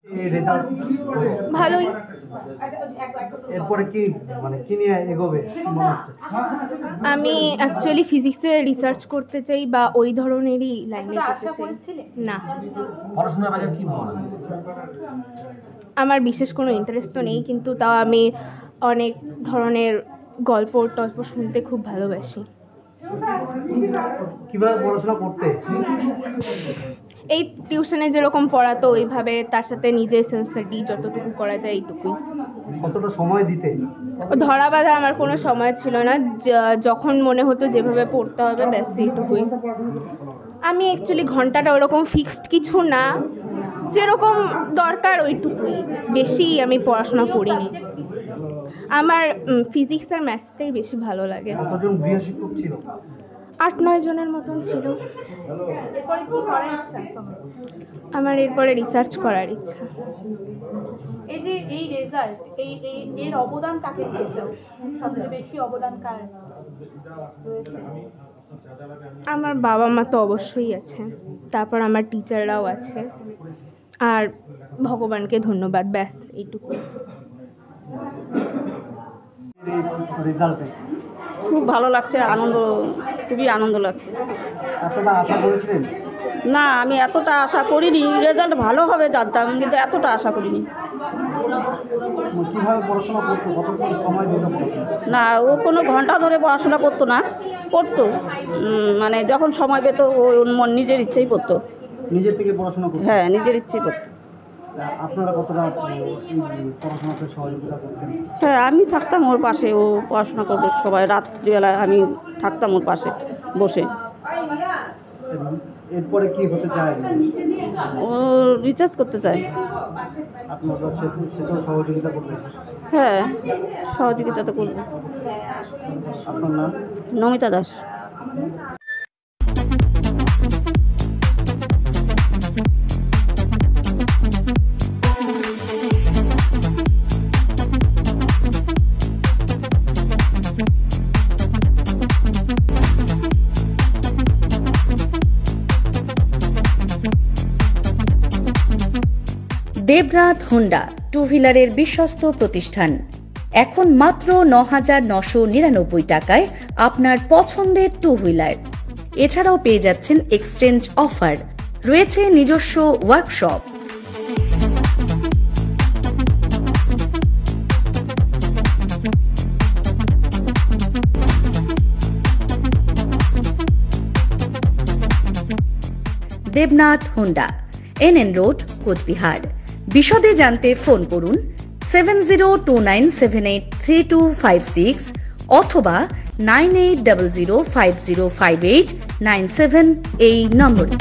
এই রেজাল্ট ভালোই। এরপরে কি মানে কি নিয়ে এগোবে মনে হচ্ছে? আমি অ্যাকচুয়ালি ফিজিক্সে রিসার্চ করতে চাই বা ওই ধরনেরই লাইনে যেতে চাই। না, পড়াশোনার আগে কি ভালো লাগে? আমার বিশেষ কোনো ইন্টারেস্ট তো নেই, কিন্তু তাও আমি অনেক ধরনের গল্প টল্প শুনতে খুব ভালোবাসি। কিভাবে পড়াশোনা করতে? এই টিউশনে যেরকম পড়াতো ওইভাবে, তার সাথে নিজের সেলফ স্টাডি যতটুকু করা যায় এইটুকুই। কতটা সময় দিতে? ধরা বাঁধা আমার কোনো সময় ছিল না, যখন মনে হতো যেভাবে পড়তে হবে ব্যাস এইটুকুই। আমি অ্যাকচুয়ালি ঘন্টাটা ওরকম ফিক্সড কিছু না, যেরকম দরকার ওইটুকুই, বেশি আমি পড়াশোনা করিনি। আমার ফিজিক্স আর ম্যাথসটাই বেশি ভালো লাগে। কতজন গৃহশিক্ষক ছিল? 8-9 জনের মতন ছিল। এরপরে কি করার ইচ্ছা? আমার এরপরে রিসার্চ করার ইচ্ছা। এই যে এই রেজাল্ট, এর অবদান কাকে দিতে চাও? সবচেয়ে বেশি অবদান কার রয়েছে? আমার বাবা মা তো অবশ্যই আছে, তারপর আমার টিচাররাও আছে, আর ভগবানকে ধন্যবাদ, ব্যাস এইটুকু। রেজাল্টে খুব ভালো লাগছে, খুবই আনন্দ লাগছে। এতটা আশা করেছিলেন? না, আমি এতটা আশা করিনি। রেজাল্ট ভালো হবে জানতাম, কিন্তু এতটা আশা করিনি। কিভাবে পড়াশোনা করতো? কতক্ষণ সময় দিতে? না, ও কোনো ঘন্টা ধরে পড়াশোনা করতো না, পড়তো মানে যখন সময় পেত ও নিজের ইচ্ছেই পড়তো। নিজের থেকে পড়াশোনা করতো? হ্যাঁ, নিজের ইচ্ছেই পড়তো। আপনারা কতটা পড়াশোনাতে সহযোগিতা করতেন? হ্যাঁ, আমি থাকতাম ওর পাশে, ও পড়াশোনা করতো সবাই রাত্রিবেলায়, আমি থাকতাম ওর পাশে বসে। এরপরে কি হতে চায়? ও রিচার্জ করতে চায়। আপনারা সেটাও সহযোগিতা করবেন? হ্যাঁ, সহযোগিতা তো করবো। আপনার নাম? নমিতা দাস। দেবনাথ হোন্ডা টু হুইলারের বিশ্বস্ত প্রতিষ্ঠান। এখন মাত্র ৯,৯৯৯ টাকায় আপনার পছন্দের টু হুইলার। এছাড়াও পেয়ে যাচ্ছেন এক্সচেঞ্জ অফার, রয়েছে নিজস্ব workshop. Debnath Honda, NN road, Cooch Behar. বিশদে জানতে ফোন করুন 7029783256 অথবা 9800505897 এই নম্বরে।